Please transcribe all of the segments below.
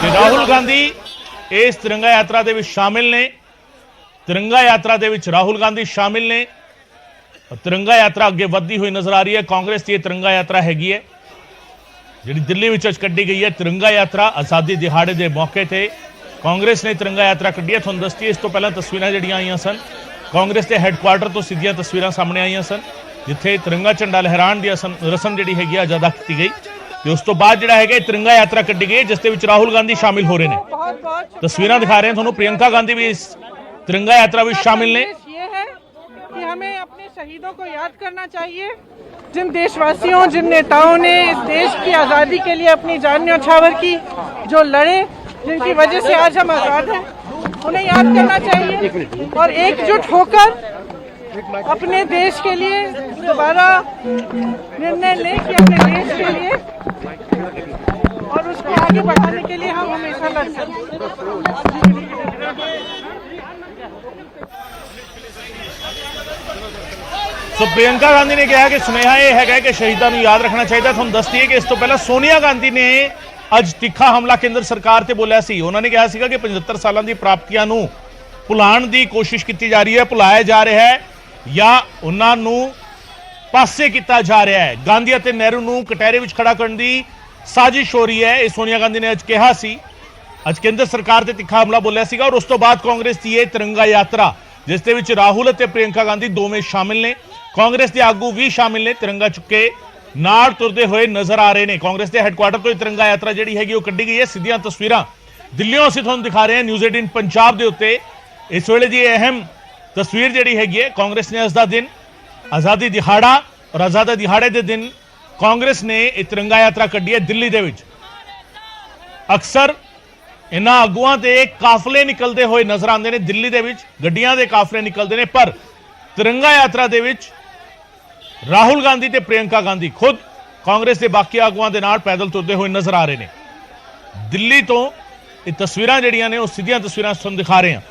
कि राहुल गांधी इस तिरंगा यात्रा दे विच शामिल ने। तिरंगा यात्रा दे विच राहुल गांधी शामिल ने। तिरंगा यात्रा अगे वधदी हुई नजर आ रही है। कांग्रेस की तिरंगा यात्रा हैगी है जिहड़ी दिल्ली विच कड्ढी गई है। तिरंगा यात्रा आज़ादी दिहाड़े के मौके ते कांग्रेस ने तिरंगा यात्रा कड्ढी है। तुहानूं दस्सिए इस तो पहला तस्वीरां जिहड़ियां आईयां सन कांग्रेस के हैडकुआटर तो सीधियां तस्वीरां सामने आईयां सन जिथे तिरंगा झंडा लहराण की रस्म जिहड़ी हैगी अदा की गई ते उस तो बाद जिहड़ा हैगा तिरंगा यात्रा कड्ढी गई जिस दे विच राहुल गांधी शामिल हो रहे हैं। तस्वीरां दिखा रहे हैं तुहानूं। प्रियंका गांधी भी इस तिरंगा यात्रा में शामिल ने। ये है कि हमें अपने शहीदों को याद करना चाहिए, जिन देशवासियों जिन नेताओं ने इस देश की आज़ादी के लिए अपनी जान न्यौछावर की, जो लड़े, जिनकी वजह से आज हम आज़ाद हैं, उन्हें याद करना चाहिए और एकजुट होकर अपने देश के लिए दोबारा निर्णय लें कि अपने देश के लिए और उसको आगे बढ़ाने के लिए हम हमेशा लड़ सकते तो प्रियंका गांधी ने कहा कि सुनेहा यह है कि शहीदों को याद रखना चाहिए। तुहानूं दस दईए कि इस तो पहला सोनिया गांधी ने अज तिखा हमला केंद्र सरकार ते बोलिया सी। उन्होंने कहा सीगा कि 75 सालों की प्राप्तियां नूं भुलाण की कोशिश की जा रही है, भुलाया जा रहा है या उन्होंने पासे किया जा रहा है। गांधी और नेहरू नूं कटहरे विच खड़ा करने की साजिश हो रही है। ये सोनिया गांधी ने अज कहा सी। अज केंद्र सरकार ते तिखा हमला बोलिया सीगा और उस तो बाद कांग्रेस की यह तिरंगा यात्रा जिस दे विच राहुल और प्रियंका गांधी दोवें शामिल ने। कांग्रेस के आगू भी शामिल ने। तिरंगा चुके नाल तुरते हुए नजर आ रहे हैं। कांग्रेस के हैडकुआटर तो तिरंगा यात्रा जी हैगी वो कड्ढी गई है। सीधियां तस्वीरां दिल्लियों असीं तुहानूं दिखा रहे हैं न्यूज़ 18 पंजाब के उत्ते। इस वेले की अहम तस्वीर जी हैगी है कांग्रेस ने अज का दिन आज़ादी दिहाड़ा और आज़ादी दिहाड़े के दिन कांग्रेस ने यह तिरंगा यात्रा कड्ढी है दिल्ली दे विच। अक्सर इन्हां आगुआं ते काफले निकलते हुए नजर आते हैं दिल्ली दे विच, गड्डियां दे काफले निकलते हैं, पर तिरंगा यात्रा दे विच राहुल गांधी ते प्रियंका गांधी खुद कांग्रेस के बाकी आगुआं दे नाल पैदल तुरते हुए नजर आ रहे हैं। दिल्ली तो ये तस्वीरां जिहड़ियां ने वो सीधियां तस्वीरां तुहानूं दिखा रहे हैं।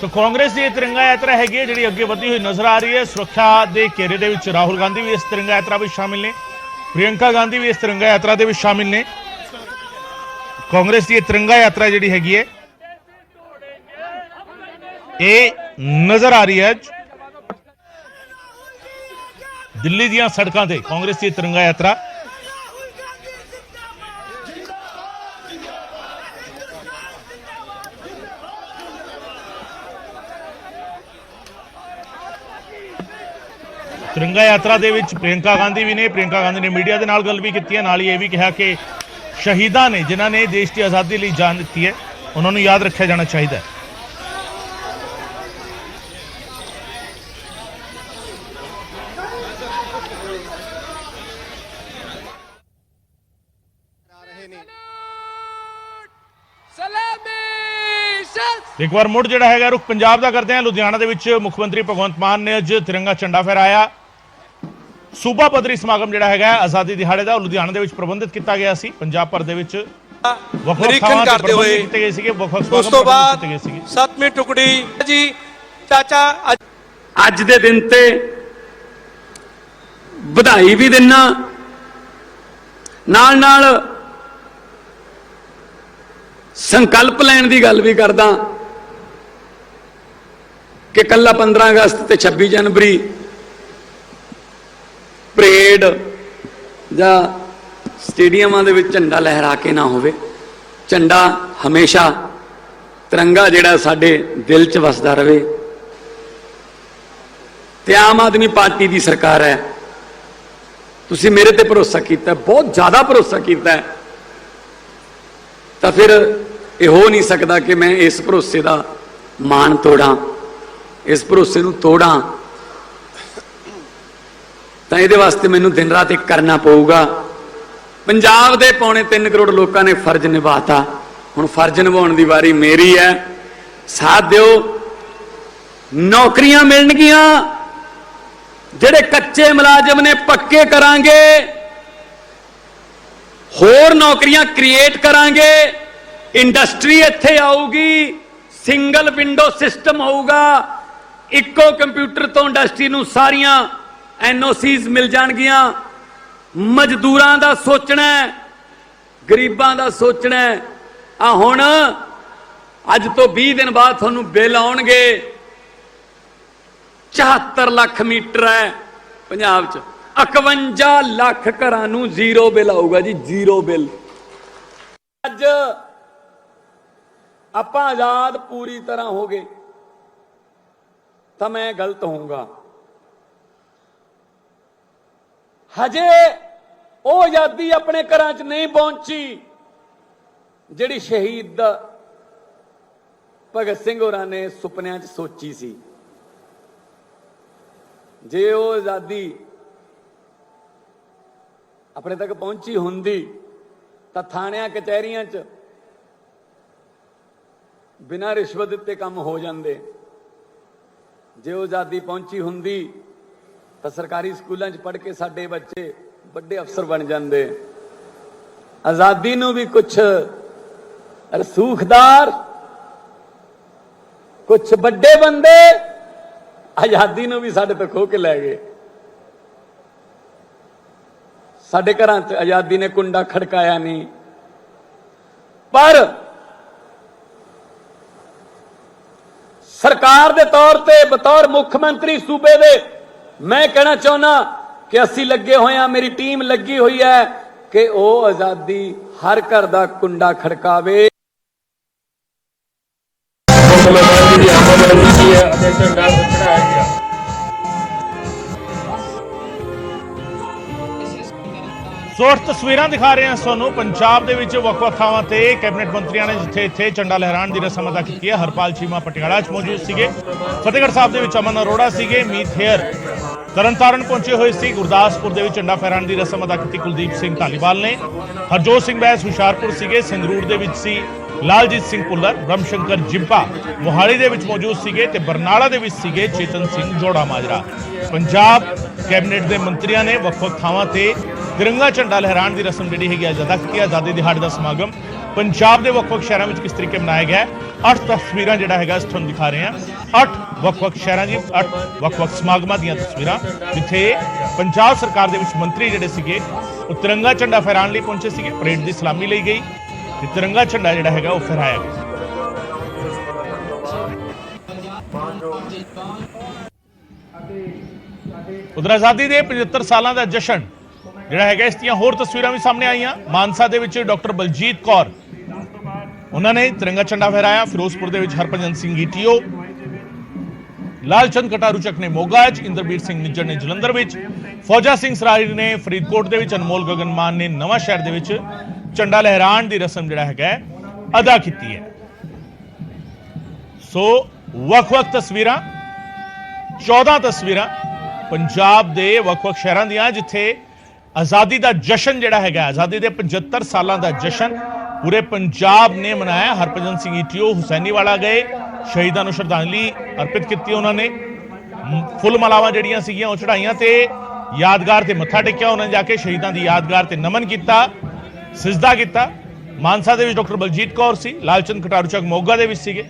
तो कांग्रेस की तिरंगा यात्रा हैगी जी अगे बढ़ती हुई नजर आ रही है। सुरक्षा के घेरे दे विच राहुल गांधी भी इस तिरंगा यात्रा में शामिल ने। प्रियंका गांधी भी इस तिरंगा यात्रा के शामिल ने। कांग्रेस की तिरंगा यात्रा जी हैगी है ये नजर आ रही है अज दिल्ली दी सड़कों से कांग्रेस की तिरंगा यात्रा। तिरंगा यात्रा दे विच प्रियंका गांधी भी ने। प्रियंका गांधी ने मीडिया के नाल गल भी की है, नाल ये भी कहा कि शहीदां ने जिन्हां ने देश की आज़ादी लिए जान दी है उन्होंने याद रखा जाना चाहिए। एक बार मुड़ जिहड़ा हैगा रुख पंजाब का करते हैं। लुधियाना दे विच मुख्यमंत्री भगवंत मान ने अज तिरंगा झंडा फहराया। सूबा पद्धरी समागम जिहड़ा हैगा आज़ादी दिहाड़े का लुधियाना दे विच प्रबंधित किया गया सी। पंजाब भर दे विच निरीक्षण करते हुए उस तो बाद 7वीं टुकड़ी जी चाचा अज दे दिन ते बधाई भी देना नाल नाल संकल्प लैण दी गल भी करदा कि कल्ला 15 अगस्त ते 26 जनवरी परेड जां स्टेडियमां दे विच झंडा लहरा के ना होवे। झंडा हमेशा ਤਿਰੰਗਾ ਜਿਹੜਾ ਸਾਡੇ ਦਿਲ 'ਚ ਵਸਦਾ ਰਵੇ। ਤੇ ਆਮ ਆਦਮੀ ਪਾਰਟੀ ਦੀ ਸਰਕਾਰ ਹੈ, ਤੁਸੀਂ ਮੇਰੇ ਤੇ ਭਰੋਸਾ ਕੀਤਾ, ਬਹੁਤ ਜ਼ਿਆਦਾ ਭਰੋਸਾ ਕੀਤਾ, ਤਾਂ ਫਿਰ ਇਹ ਹੋ ਨਹੀਂ ਸਕਦਾ ਕਿ ਮੈਂ ਇਸ ਭਰੋਸੇ ਦਾ ਮਾਣ ਤੋੜਾਂ, ਇਸ ਭਰੋਸੇ ਨੂੰ ਤੋੜਾਂ। ਤਾਂ ਇਹਦੇ ਵਾਸਤੇ ਮੈਨੂੰ ਦਿਨ ਰਾਤ ਇੱਕ ਕਰਨਾ ਪਊਗਾ। ਪੰਜਾਬ ਦੇ 3.25 ਕਰੋੜ ਲੋਕਾਂ ਨੇ ਫਰਜ਼ ਨਿਭਾਤਾ, ਹੁਣ ਫਰਜ਼ ਨਿਭਾਉਣ ਦੀ ਵਾਰੀ ਮੇਰੀ ਹੈ। ਸਾਥ ਦਿਓ, ਨੌਕਰੀਆਂ ਮਿਲਣਗੀਆਂ, ਜਿਹੜੇ ਕੱਚੇ ਮੁਲਾਜ਼ਮ ਨੇ ਪੱਕੇ ਕਰਾਂਗੇ, ਹੋਰ ਨੌਕਰੀਆਂ ਕ੍ਰੀਏਟ ਕਰਾਂਗੇ, ਇੰਡਸਟਰੀ ਇੱਥੇ ਆਊਗੀ, ਸਿੰਗਲ ਵਿੰਡੋ ਸਿਸਟਮ ਹੋਊਗਾ, ਇੱਕੋ ਕੰਪਿਊਟਰ ਤੋਂ ਇੰਡਸਟਰੀ ਨੂੰ ਸਾਰੀਆਂ NOCs ਮਿਲ ਜਾਣਗੀਆਂ। ਮਜ਼ਦੂਰਾਂ ਦਾ ਸੋਚਣਾ, ਗਰੀਬਾਂ ਦਾ ਸੋਚਣਾ। ਆ ਹੁਣ ਅੱਜ ਤੋਂ 20 ਦਿਨ ਬਾਅਦ ਤੁਹਾਨੂੰ ਬਿੱਲ ਆਉਣਗੇ, 74 ਲੱਖ ਮੀਟਰ ਹੈ ਪੰਜਾਬ 'ਚ, 51 ਲੱਖ ਘਰਾਂ ਨੂੰ ਜ਼ੀਰੋ ਬਿੱਲ ਆਊਗਾ ਜੀ, ਜ਼ੀਰੋ ਬਿੱਲ। ਅੱਜ ਆਪਾਂ ਆਜ਼ਾਦ ਪੂਰੀ ਤਰ੍ਹਾਂ ਹੋ ਗਏ ਤਾਂ ਮੈਂ ਗਲਤ ਹੋਊਂਗਾ। ਹਜੇ ਉਹ ਆਜ਼ਾਦੀ ਆਪਣੇ ਘਰਾਂ 'ਚ ਨਹੀਂ ਪਹੁੰਚੀ ਜਿਹੜੀ ਸ਼ਹੀਦ ਭਗਤ ਸਿੰਘ ਹੋਰਾਂ ਨੇ ਸੁਪਨਿਆਂ 'ਚ ਸੋਚੀ ਸੀ। ਜੇ ਉਹ ਆਜ਼ਾਦੀ ਆਪਣੇ ਤੱਕ ਪਹੁੰਚੀ ਹੁੰਦੀ ਤਾਂ ਥਾਣਿਆਂ ਕਚਹਿਰੀਆਂ 'ਚ ਬਿਨਾਂ ਰਿਸ਼ਵਤ ਦਿੱਤੇ ਕੰਮ ਹੋ ਜਾਂਦੇ। ਜੇ ਉਹ ਆਜ਼ਾਦੀ ਪਹੁੰਚੀ ਹੁੰਦੀ ਤਾਂ ਸਰਕਾਰੀ ਸਕੂਲਾਂ 'ਚ ਪੜ੍ਹ ਕੇ ਸਾਡੇ ਬੱਚੇ ਵੱਡੇ ਅਫਸਰ ਬਣ ਜਾਂਦੇ। ਆਜ਼ਾਦੀ ਨੂੰ ਵੀ ਕੁਝ ਰਸੂਖਦਾਰ, ਕੁਝ ਵੱਡੇ ਬੰਦੇ ਆਜ਼ਾਦੀ ਨੂੰ ਵੀ ਸਾਡੇ ਤੋਂ ਖੋਹ ਕੇ ਲੈ ਗਏ। ਸਾਡੇ ਘਰਾਂ 'ਚ ਆਜ਼ਾਦੀ ਨੇ ਕੁੰਡਾ ਖੜਕਾਇਆ ਨਹੀਂ, ਪਰ ਸਰਕਾਰ ਦੇ ਤੌਰ ਤੇ ਬਤੌਰ ਮੁੱਖ ਮੰਤਰੀ ਸੂਬੇ ਦੇ ਮੈਂ ਕਹਿਣਾ ਚਾਹੁੰਦਾ ਕਿ ਅਸੀਂ ਲੱਗੇ ਹੋਏ ਹਾਂ, ਮੇਰੀ ਟੀਮ ਲੱਗੀ ਹੋਈ ਹੈ ਕਿ ਉਹ ਆਜ਼ਾਦੀ ਹਰ ਘਰ ਦਾ ਕੁੰਡਾ ਖੜਕਾਵੇ। ਸੋ ਤਸਵੀਰਾਂ ਦਿਖਾ ਰਹੇ ਹਾਂ ਤੁਹਾਨੂੰ ਪੰਜਾਬ ਦੇ ਵਿੱਚ ਵੱਖ-ਵੱਖ ਥਾਵਾਂ ਤੇ ਕੈਬਨਿਟ ਮੰਤਰੀਆਂ ਨੇ ਜਿੱਥੇ ਇੱਥੇ ਝੰਡਾ ਲਹਿਰਾਉਣ ਦੀ ਰਸਮ ਅਦਾ ਕੀਤੀ ਹੈ। ਹਰਪਾਲ ਚੀਮਾ ਪਟਿਆਲਾ 'ਚ ਮੌਜੂਦ ਸੀਗੇ, ਫਤਿਹਗੜ੍ਹ ਸਾਹਿਬ ਦੇ ਵਿੱਚ ਅਮਨ ਅਰੋੜਾ ਸੀਗੇ, ਮੀਤ ਹੇਅਰ ਤਰਨਤਾਰਨ ਪਹੁੰਚੇ ਹੋਏ ਸੀ, ਗੁਰਦਾਸਪੁਰ ਦੇ ਵਿੱਚ ਝੰਡਾ ਫਹਿਰਾਉਣ ਦੀ ਰਸਮ ਅਦਾ ਕੀਤੀ ਕੁਲਦੀਪ ਸਿੰਘ ਧਾਲੀਵਾਲ ਨੇ, ਹਰਜੋਤ ਸਿੰਘ ਬੈਂਸ ਹੁਸ਼ਿਆਰਪੁਰ ਸੀਗੇ, ਸੰਗਰੂਰ ਦੇ ਵਿੱਚ ਸੀ ਲਾਲਜੀਤ ਸਿੰਘ ਭੁੱਲਰ, ਬ੍ਰਹਮਸ਼ੰਕਰ ਜਿੰਪਾ ਮੋਹਾਲੀ ਦੇ ਵਿੱਚ ਮੌਜੂਦ ਸੀਗੇ ਤੇ ਬਰਨਾਲਾ ਦੇ ਵਿੱਚ ਸੀਗੇ ਚੇਤਨ ਸਿੰਘ ਜੋੜਾ ਮਾਜਰਾ। ਪੰਜਾਬ ਕੈਬਨਿਟ ਦੇ ਮੰਤਰੀਆਂ ਨੇ ਵੱਖ-ਵੱਖ ਥਾਵਾਂ ਤੇ ਤਿਰੰਗਾ ਝੰਡਾ ਲਹਿਰਾਉਣ ਦੀ ਰਸਮ ਜਿਹੜੀ ਹੈਗੀ ਅਦਾ ਕੀਤੀ। ਆਜ਼ਾਦੀ ਦਿਹਾੜੇ ਦਾ ਸਮਾਗਮ ਪੰਜਾਬ ਦੇ ਵੱਖ-ਵੱਖ ਸ਼ਹਿਰਾਂ ਵਿੱਚ ਕਿਸ ਤਰੀਕੇ ਮਨਾਇਆ ਗਿਆ, 8 ਤਸਵੀਰਾਂ ਜਿਹੜਾ ਹੈਗਾ ਤੁਹਾਨੂੰ ਦਿਖਾ ਰਹੇ ਹਾਂ। 8 ਵੱਖ-ਵੱਖ ਸ਼ਹਿਰਾਂ ਦੀ 8 ਵੱਖ-ਵੱਖ ਸਮਾਗਮਾਂ ਦੀਆਂ ਤਸਵੀਰਾਂ ਜਿੱਥੇ ਪੰਜਾਬ ਸਰਕਾਰ ਦੇ ਵਿੱਚ ਮੰਤਰੀ ਜਿਹੜੇ ਸੀਗੇ ਉਹ ਤਿਰੰਗਾ ਝੰਡਾ ਫਹਿਰਾਉਣ ਲਈ ਪਹੁੰਚੇ ਸੀਗੇ। ਪਰੇਡ ਦੀ ਸਲਾਮੀ ਲਈ ਗਈ ਤੇ ਤਿਰੰਗਾ ਝੰਡਾ ਜਿਹੜਾ ਹੈਗਾ ਉਹ ਫਹਿਰਾਇਆ ਗਿਆ। ਉਧਰ ਆਜ਼ਾਦੀ ਦੇ 75 ਸਾਲਾਂ ਦਾ ਜਸ਼ਨ ਜਿਹੜਾ ਹੈਗਾ, ਇਸ ਦੀਆਂ ਹੋਰ ਤਸਵੀਰਾਂ ਵੀ ਸਾਹਮਣੇ ਆਈਆਂ। ਮਾਨਸਾ ਦੇ ਵਿੱਚ ਡਾਕਟਰ ਬਲਜੀਤ ਕੌਰ ਉਹਨਾਂ ਨੇ ਤਿਰੰਗਾ ਝੰਡਾ ਫਹਿਰਾਇਆ। ਫਿਰੋਜ਼ਪੁਰ ਦੇ ਵਿੱਚ ਹਰਭਜਨ ਸਿੰਘ ਈਟੀਓ, ਲਾਲਚੰਦ ਕਟਾਰੂਚਕ ਨੇ ਮੋਗਾ 'ਚ, ਇੰਦਰਬੀਰ ਸਿੰਘ ਨਿੱਜਰ ਨੇ ਜਲੰਧਰ ਵਿੱਚ, ਫੌਜਾ ਸਿੰਘ ਸਰਾਰੀ ਨੇ ਫਰੀਦਕੋਟ ਦੇ ਵਿੱਚ, ਅਨਮੋਲ ਗਗਨਮਾਨ ਨੇ ਨਵਾਂ ਸ਼ਹਿਰ ਦੇ ਵਿੱਚ ਝੰਡਾ ਲਹਿਰਾਉਣ ਦੀ ਰਸਮ ਜਿਹੜਾ ਹੈਗਾ ਅਦਾ ਕੀਤੀ ਹੈ। ਸੋ ਵੱਖ-ਵੱਖ ਤਸਵੀਰਾਂ, 14 ਤਸਵੀਰਾਂ ਪੰਜਾਬ ਦੇ ਵੱਖ-ਵੱਖ ਸ਼ਹਿਰਾਂ ਦੀਆਂ ਜਿੱਥੇ ਆਜ਼ਾਦੀ ਦਾ ਜਸ਼ਨ ਜਿਹੜਾ ਹੈਗਾ, ਆਜ਼ਾਦੀ ਦੇ 75 ਸਾਲਾਂ ਦਾ ਜਸ਼ਨ ਪੂਰੇ ਪੰਜਾਬ ਨੇ ਮਨਾਇਆ। ਹਰਭਜਨ ਸਿੰਘ ਈਟੀਓ ਹੁਸੈਨੀਵਾਲਾ ਗਏ, ਸ਼ਹੀਦਾਂ ਨੂੰ ਸ਼ਰਧਾਂਜਲੀ ਅਰਪਿਤ ਕੀਤੀ, ਉਹਨਾਂ ਨੇ ਫੁੱਲ ਮਾਲਾਵਾਂ ਜਿਹੜੀਆਂ ਸੀਗੀਆਂ ਉਹ ਚੜਾਈਆਂ ਤੇ ਯਾਦਗਾਰ ਤੇ ਮੱਥਾ ਟੇਕਿਆ। ਉਹਨਾਂ ਨੇ ਜਾ ਕੇ ਸ਼ਹੀਦਾਂ ਦੀ ਯਾਦਗਾਰ ਤੇ ਨਮਨ ਕੀਤਾ, ਸਿਜਦਾ ਕੀਤਾ। ਮਾਨਸਾ ਦੇ ਵਿੱਚ ਡਾਕਟਰ ਬਲਜੀਤ ਕੌਰ ਸੀ, ਲਾਲਚੰਦ ਕਟਾਰੂਚਕ ਮੋਗਾ ਦੇ ਵਿੱਚ ਸੀਗੇ।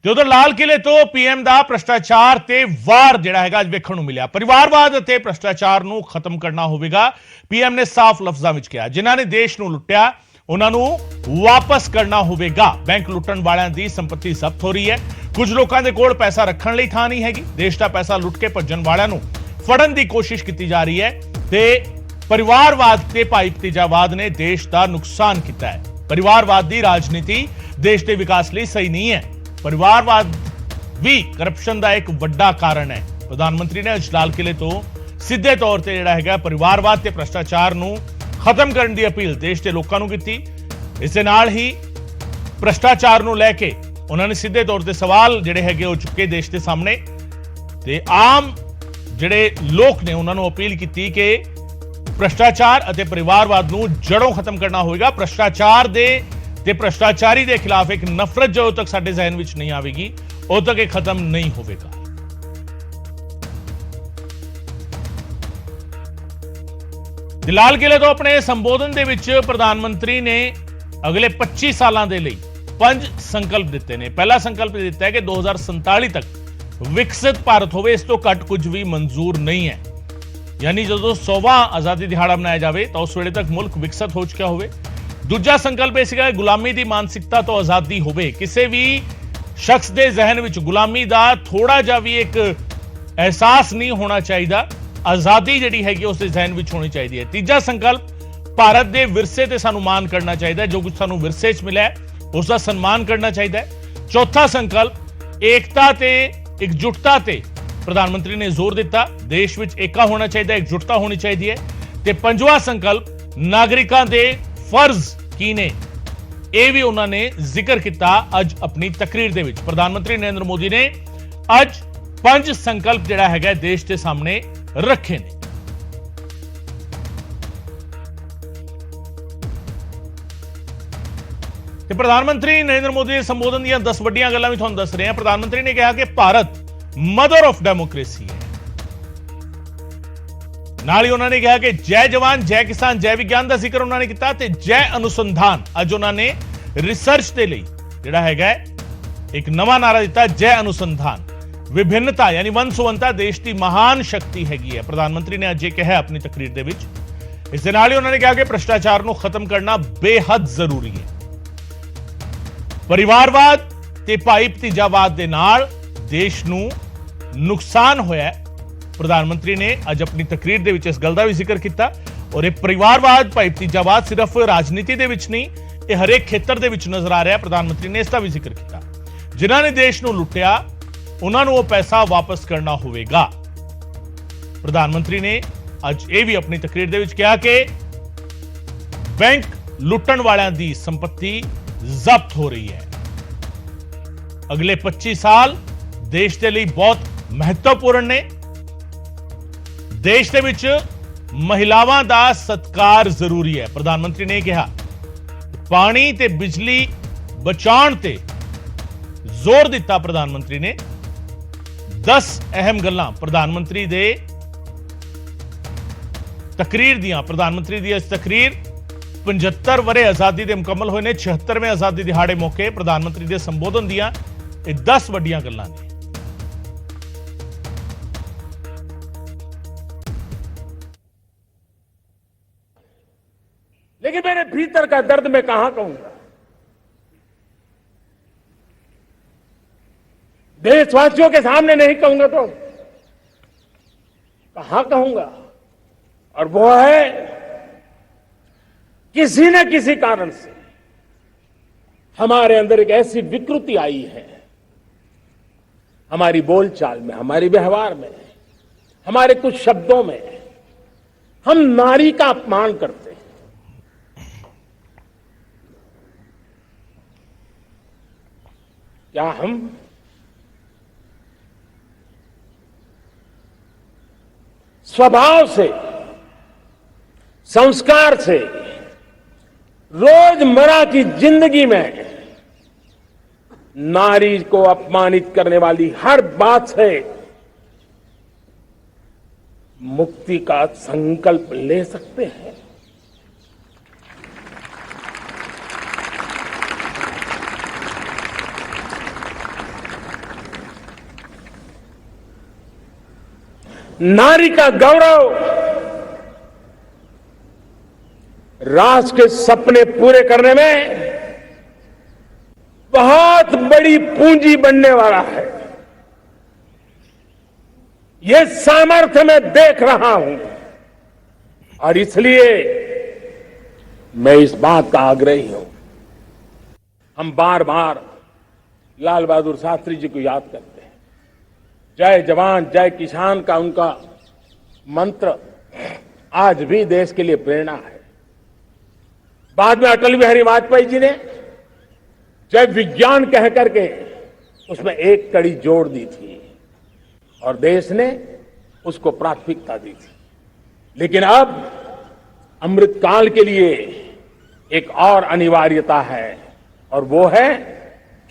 ਤੇ ਉਧਰ ਲਾਲ ਕਿਲੇ ਤੋਂ ਪੀਐਮ ਦਾ ਭ੍ਰਿਸ਼ਟਾਚਾਰ ਤੇ ਵਾਰ ਜਿਹੜਾ ਹੈਗਾ ਅੱਜ ਵੇਖਣ ਨੂੰ ਮਿਲਿਆ। ਪਰਿਵਾਰਵਾਦ ਅਤੇ ਭ੍ਰਿਸ਼ਟਾਚਾਰ ਨੂੰ ਖਤਮ ਕਰਨਾ ਹੋਵੇਗਾ, ਪੀਐਮ ਨੇ ਸਾਫ਼ ਲਫ਼ਜ਼ਾਂ ਵਿੱਚ ਕਿਹਾ। ਜਿਨ੍ਹਾਂ ਨੇ ਦੇਸ਼ ਨੂੰ ਲੁੱਟਿਆ ਉਹਨਾਂ ਨੂੰ ਵਾਪਸ ਕਰਨਾ ਹੋਵੇਗਾ। ਬੈਂਕ ਲੁੱਟਣ ਵਾਲਿਆਂ ਦੀ ਸੰਪਤੀ ਜ਼ਬਤ ਹੋ ਰਹੀ ਹੈ। ਕੁਝ ਲੋਕਾਂ ਦੇ ਕੋਲ ਪੈਸਾ ਰੱਖਣ ਲਈ ਥਾਂ ਨਹੀਂ ਹੈਗੀ। ਦੇਸ਼ ਦਾ ਪੈਸਾ ਲੁੱਟ ਕੇ ਭੱਜਣ ਵਾਲਿਆਂ ਨੂੰ ਫੜਨ ਦੀ ਕੋਸ਼ਿਸ਼ ਕੀਤੀ ਜਾ ਰਹੀ ਹੈ ਤੇ ਪਰਿਵਾਰਵਾਦ ਤੇ ਭਾਈ ਭਤੀਜਾਵਾਦ ਨੇ ਦੇਸ਼ ਦਾ ਨੁਕਸਾਨ ਕੀਤਾ ਹੈ। ਪਰਿਵਾਰਵਾਦ ਦੀ ਰਾਜਨੀਤੀ ਦੇਸ਼ ਦੇ ਵਿਕਾਸ ਲਈ ਸਹੀ ਨਹੀਂ ਹੈ। ਪਰਿਵਾਰਵਾਦ ਵੀ ਕਰਪਸ਼ਨ ਦਾ ਇੱਕ ਵੱਡਾ ਕਾਰਨ ਹੈ। ਪ੍ਰਧਾਨ ਮੰਤਰੀ ਨੇ ਅੱਜ ਲਾਲ ਕਿਲੇ ਤੋਂ ਸਿੱਧੇ ਤੌਰ ਤੇ ਜਿਹੜਾ ਹੈਗਾ ਪਰਿਵਾਰਵਾਦ ਤੇ ਭ੍ਰਿਸ਼ਟਾਚਾਰ ਨੂੰ ਖਤਮ ਕਰਨ ਦੀ ਅਪੀਲ ਦੇਸ਼ ਦੇ ਲੋਕਾਂ ਨੂੰ ਕੀਤੀ। ਇਸ ਦੇ ਨਾਲ ਹੀ ਭ੍ਰਿਸ਼ਟਾਚਾਰ ਨੂੰ ਲੈ ਕੇ ਉਹਨਾਂ ਨੇ ਸਿੱਧੇ ਤੌਰ ਤੇ ਸਵਾਲ ਜਿਹੜੇ ਹੈਗੇ ਉਹ ਚੁੱਕੇ ਦੇਸ਼ ਦੇ ਸਾਹਮਣੇ, ਤੇ ਆਮ ਜਿਹੜੇ ਲੋਕ ਨੇ ਉਹਨਾਂ ਨੂੰ ਅਪੀਲ ਕੀਤੀ ਕਿ ਭ੍ਰਿਸ਼ਟਾਚਾਰ ਅਤੇ ਪਰਿਵਾਰਵਾਦ ਨੂੰ ਜੜੋਂ ਖਤਮ ਕਰਨਾ ਹੋਵੇਗਾ। ਭ੍ਰਿਸ਼ਟਾਚਾਰ ਦੇ ਤੇ ਭ੍ਰਿਸ਼ਟਾਚਾਰੀ ਦੇ ਖਿਲਾਫ ਇੱਕ ਨਫ਼ਰਤ ਜਦੋਂ ਤੱਕ ਸਾਡੇ ਜ਼ਿਹਨ ਵਿੱਚ ਨਹੀਂ ਆਵੇਗੀ ਉਦੋਂ ਤੱਕ ਇਹ ਖਤਮ ਨਹੀਂ ਹੋਵੇਗਾ। ਲਾਲ ਕਿਲੇ ਤੋਂ ਆਪਣੇ ਸੰਬੋਧਨ ਦੇ ਵਿੱਚ ਪ੍ਰਧਾਨ ਮੰਤਰੀ ਨੇ ਅਗਲੇ 25 ਸਾਲਾਂ ਦੇ ਲਈ 5 ਸੰਕਲਪ ਦਿੱਤੇ ਨੇ। ਪਹਿਲਾ ਸੰਕਲਪ ਦਿੱਤਾ ਹੈ ਕਿ 2047 ਤੱਕ ਵਿਕਸਿਤ ਭਾਰਤ ਹੋਵੇ, ਇਸ ਤੋਂ ਘੱਟ ਕੁਝ ਵੀ ਮਨਜ਼ੂਰ ਨਹੀਂ ਹੈ। ਯਾਨੀ ਜਦੋਂ 100ਵਾਂ ਆਜ਼ਾਦੀ ਦਿਹਾੜਾ ਮਨਾਇਆ ਜਾਵੇ ਤਾਂ ਉਸ ਵੇਲੇ ਤੱਕ ਮੁਲਕ ਵਿਕਸਿਤ ਹੋ ਚੁੱਕਿਆ ਹੋਵੇ। ਦੂਜਾ ਸੰਕਲਪ ਇਹ ਸੀਗਾ ਗੁਲਾਮੀ ਦੀ ਮਾਨਸਿਕਤਾ ਤੋਂ ਆਜ਼ਾਦੀ ਹੋਵੇ। ਕਿਸੇ ਵੀ ਸ਼ਖਸ ਦੇ ਜ਼ਿਹਨ ਵਿੱਚ ਗੁਲਾਮੀ ਦਾ ਥੋੜਾ ਜਿਹਾ ਵੀ ਇੱਕ ਅਹਿਸਾਸ ਨਹੀਂ ਹੋਣਾ ਚਾਹੀਦਾ। ਆਜ਼ਾਦੀ ਜਿਹੜੀ ਹੈਗੀ ਉਸ ਦੇ ਜ਼ਿਹਨ ਵਿੱਚ ਹੋਣੀ ਚਾਹੀਦੀ ਹੈ। ਤੀਜਾ ਸੰਕਲਪ ਭਾਰਤ ਦੇ ਵਿਰਸੇ ਤੇ ਸਾਨੂੰ ਮਾਣ ਕਰਨਾ ਚਾਹੀਦਾ ਹੈ। ਜੋ ਕੁਝ ਸਾਨੂੰ ਵਿਰਸੇ 'ਚ ਮਿਲਿਆ ਉਸ ਦਾ ਸਨਮਾਨ ਕਰਨਾ ਚਾਹੀਦਾ ਹੈ। ਚੌਥਾ ਸੰਕਲਪ ਏਕਤਾ ਤੇ ਇਕਜੁੱਟਤਾ ਤੇ ਪ੍ਰਧਾਨ ਮੰਤਰੀ ਨੇ ਜ਼ੋਰ ਦਿੱਤਾ। ਦੇਸ਼ ਵਿੱਚ ਏਕਾ ਹੋਣਾ ਚਾਹੀਦਾ, ਇਕਜੁੱਟਤਾ ਹੋਣੀ ਚਾਹੀਦੀ ਹੈ। ਤੇ ਪੰਜਵਾਂ ਸੰਕਲਪ ਨਾਗਰਿਕਾਂ ਦੇ ਫਰਜ਼ ਕੀ ਨੇ, ਇਹ ਵੀ ਉਹਨਾਂ ਨੇ ਜ਼ਿਕਰ ਕੀਤਾ ਅੱਜ ਆਪਣੀ ਤਕਰੀਰ ਦੇ ਵਿੱਚ। ਪ੍ਰਧਾਨ ਮੰਤਰੀ ਨਰਿੰਦਰ ਮੋਦੀ ਨੇ ਅੱਜ 5 ਸੰਕਲਪ ਜਿਹੜਾ ਹੈਗਾ ਦੇਸ਼ ਦੇ ਸਾਹਮਣੇ ਰੱਖੇ ਨੇ। ਤੇ ਪ੍ਰਧਾਨ ਮੰਤਰੀ ਨਰਿੰਦਰ ਮੋਦੀ ਦੇ ਸੰਬੋਧਨ ਦੀਆਂ 10 ਵੱਡੀਆਂ ਗੱਲਾਂ ਵੀ ਤੁਹਾਨੂੰ ਦੱਸ ਰਹੇ ਹਾਂ। ਪ੍ਰਧਾਨ ਮੰਤਰੀ ਨੇ ਕਿਹਾ ਕਿ ਭਾਰਤ ਮਦਰ ਆਫ ਡੈਮੋਕ੍ਰੇਸੀ ਹੈ। ਨਾਲ ਹੀ ਉਹਨਾਂ ਨੇ ਕਿਹਾ ਕਿ ਜੈ ਜਵਾਨ, ਜੈ ਕਿਸਾਨ, ਜੈ ਵਿਗਿਆਨ ਦਾ ਜ਼ਿਕਰ ਉਹਨਾਂ ਨੇ ਕੀਤਾ ਤੇ ਜੈ ਅਨੁਸੰਧਾਨ। ਅੱਜ ਉਹਨਾਂ ਨੇ ਰਿਸਰਚ ਦੇ ਲਈ ਜਿਹੜਾ ਹੈਗਾ ਇੱਕ ਨਵਾਂ ਨਾਰਾ ਦਿੱਤਾ, ਜੈ ਅਨੁਸੰਧਾਨ। ਵਿਭਿੰਨਤਾ ਯਾਨੀ ਵੰਨ-ਸੁਵੰਨਤਾ ਦੇਸ਼ ਦੀ ਮਹਾਨ ਸ਼ਕਤੀ ਹੈਗੀ ਹੈ। ਪ੍ਰਧਾਨ ਮੰਤਰੀ ਨੇ ਅੱਜ ਇਹ ਕਿਹਾ ਆਪਣੀ ਤਕਰੀਰ ਦੇ ਵਿੱਚ। ਇਸ ਦੇ ਨਾਲ ਹੀ ਉਹਨਾਂ ਨੇ ਕਿਹਾ ਕਿ ਭ੍ਰਿਸ਼ਟਾਚਾਰ ਨੂੰ ਖਤਮ ਕਰਨਾ ਬੇਹੱਦ ਜ਼ਰੂਰੀ ਹੈ। ਪਰਿਵਾਰਵਾਦ ਤੇ ਭਾਈ ਭਤੀਜਾਵਾਦ ਦੇ ਨਾਲ ਦੇਸ਼ ਨੂੰ ਨੁਕਸਾਨ ਹੋਇਆ ਹੈ। ਪ੍ਰਧਾਨ ਮੰਤਰੀ ਨੇ ਅੱਜ ਆਪਣੀ ਤਕਰੀਰ ਦੇ ਵਿੱਚ ਇਸ ਗੱਲ ਦਾ ਵੀ ਜ਼ਿਕਰ ਕੀਤਾ। ਔਰ ਇਹ ਪਰਿਵਾਰਵਾਦ, ਭਾਈ ਭਤੀਜਾਵਾਦ ਸਿਰਫ ਰਾਜਨੀਤੀ ਦੇ ਵਿੱਚ ਨਹੀਂ, ਇਹ ਹਰੇਕ ਖੇਤਰ ਦੇ ਵਿੱਚ ਨਜ਼ਰ ਆ ਰਿਹਾ। ਪ੍ਰਧਾਨ ਮੰਤਰੀ ਨੇ ਇਸ ਦਾ ਵੀ ਜ਼ਿਕਰ ਕੀਤਾ। ਜਿਨ੍ਹਾਂ ਨੇ ਦੇਸ਼ ਨੂੰ ਲੁੱਟਿਆ ਉਹਨਾਂ ਨੂੰ ਉਹ ਪੈਸਾ ਵਾਪਸ ਕਰਨਾ ਹੋਵੇਗਾ। ਪ੍ਰਧਾਨ ਮੰਤਰੀ ਨੇ ਅੱਜ ਇਹ ਵੀ ਆਪਣੀ ਤਕਰੀਰ ਦੇ ਵਿੱਚ ਕਿਹਾ ਕਿ ਬੈਂਕ ਲੁੱਟਣ ਵਾਲਿਆਂ ਦੀ ਸੰਪत्ति ਜ਼ਬਤ ਹੋ ਰਹੀ ਹੈ। ਅਗਲੇ 25 ਸਾਲ ਦੇਸ਼ ਦੇ ਲਈ ਬਹੁਤ ਮਹੱਤਵਪੂਰਨ ਨੇ। ਦੇਸ਼ ਦੇ ਵਿੱਚ ਮਹਿਲਾਵਾਂ ਦਾ ਸਤਿਕਾਰ ਜ਼ਰੂਰੀ ਹੈ। ਪ੍ਰਧਾਨ ਮੰਤਰੀ ਨੇ ਕਿਹਾ ਪਾਣੀ ਤੇ ਬਿਜਲੀ ਬਚਾਉਣ ਤੇ ਜ਼ੋਰ ਦਿੱਤਾ। ਪ੍ਰਧਾਨ ਮੰਤਰੀ ਨੇ 10 ਅਹਿਮ ਗੱਲਾਂ ਪ੍ਰਧਾਨ ਮੰਤਰੀ ਦੇ ਤਕਰੀਰ ਦੀਆਂ। ਪ੍ਰਧਾਨ ਮੰਤਰੀ ਦੀ ਇਸ ਤਕਰੀਰ 75 ਵਰੇ ਆਜ਼ਾਦੀ ਦੇ ਮੁਕੰਮਲ ਹੋਏ ਨੇ। 76ਵੇਂ ਆਜ਼ਾਦੀ ਦਿਹਾੜੇ ਮੌਕੇ ਪ੍ਰਧਾਨ ਮੰਤਰੀ ਦੇ ਸੰਬੋਧਨ ਦੀਆਂ ਇਹ 10 ਵੱਡੀਆਂ ਗੱਲਾਂ ਨੇ। लेकिन मेरे भीतर का दर्द मैं कहां कहूंगा, देशवासियों के सामने नहीं कहूंगा तो कहां कहूंगा। और वो है किसी न किसी कारण से हमारे अंदर एक ऐसी विकृति आई है, हमारी बोलचाल में, हमारे व्यवहार में, हमारे कुछ शब्दों में हम नारी का अपमान करते हैं। क्या हम स्वभाव से, संस्कार से, रोजमर्रा की जिंदगी में नारी को अपमानित करने वाली हर बात से मुक्ति का संकल्प ले सकते हैं? नारी का गौरव राष्ट्र के सपने पूरे करने में बहुत बड़ी पूंजी बनने वाला है। यह सामर्थ्य मैं देख रहा हूं। और इसलिए मैं इस बात का आग्रही हूं, हम बार बार लाल बहादुर शास्त्री जी को याद करते हैं। जय जवान जय किसान का उनका मंत्र आज भी देश के लिए प्रेरणा है। बाद में अटल बिहारी वाजपेयी जी ने जय विज्ञान कह करके उसमें एक कड़ी जोड़ दी थी और देश ने उसको प्राथमिकता दी थी। लेकिन अब अमृतकाल के लिए एक और अनिवार्यता है और वो है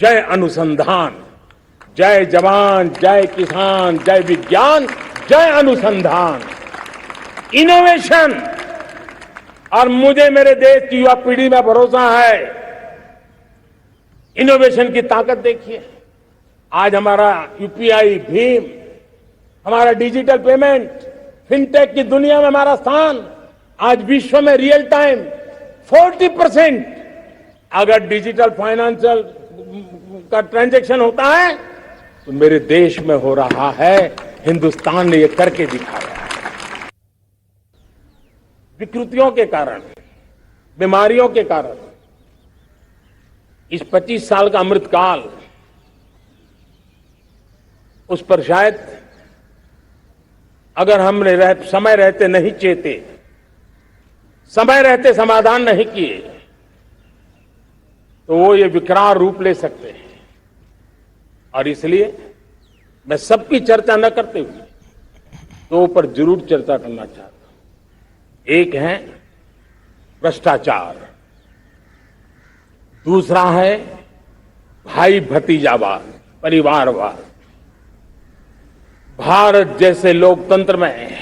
जय अनुसंधान। जय जवान जय किसान जय विज्ञान जय अनुसंधान, इनोवेशन। और मुझे मेरे देश की युवा पीढ़ी में भरोसा है, इनोवेशन की ताकत देखिए। आज हमारा यूपीआई भीम, हमारा डिजिटल पेमेंट, फिनटेक की दुनिया में हमारा स्थान आज विश्व में रियल टाइम 40% अगर डिजिटल फाइनेंशियल का ट्रांजैक्शन होता है तो मेरे देश में हो रहा है। हिंदुस्तान ने ये करके दिखाया है। विकृतियों के कारण, बीमारियों के कारण इस 25 साल का अमृतकाल, उस पर शायद अगर हमने समय रहते नहीं चेते, समय रहते समाधान नहीं किए तो वो ये विकराल रूप ले सकते हैं। और इसलिए मैं सबकी चर्चा न करते हुए दो पर जरूर चर्चा करना चाहता हूं। एक है भ्रष्टाचार, दूसरा है भाई भतीजावाद, परिवारवाद। भारत जैसे लोकतंत्र में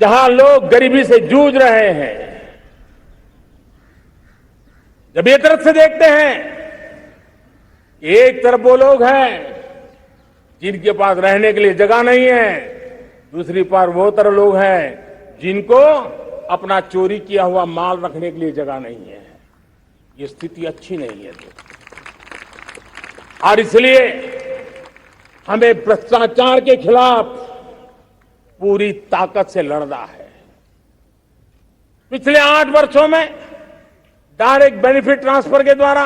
जहां लोग गरीबी से जूझ रहे हैं, जब एक तरफ से देखते हैं कि एक तरफ वो लोग हैं जिनके पास रहने के लिए जगह नहीं है, दूसरी पर वो तरह लोग हैं जिनको अपना चोरी किया हुआ माल रखने के लिए जगह नहीं है। ये स्थिति अच्छी नहीं है। और इसलिए हमें भ्रष्टाचार के खिलाफ पूरी ताकत से लड़ना है। पिछले 8 वर्षों में डायरेक्ट बेनिफिट ट्रांसफर के द्वारा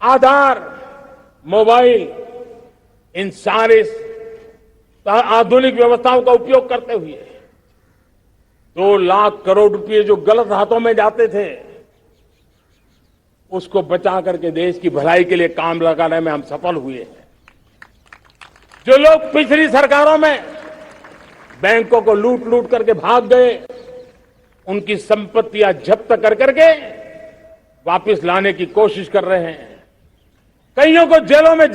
आधार, मोबाइल, इन सारे आधुनिक व्यवस्थाओं का उपयोग करते हुए 2 लाख करोड़ रुपए जो गलत हाथों में जाते थे उसको बचा करके देश की भलाई के लिए काम लगाने में हम सफल हुए हैं। जो लोग पिछली सरकारों में बैंकों को लूट लूट करके भाग गए, उनकी संपत्तियां जब्त कर करके वापस लाने की कोशिश कर रहे हैं। कईयों को जेलों में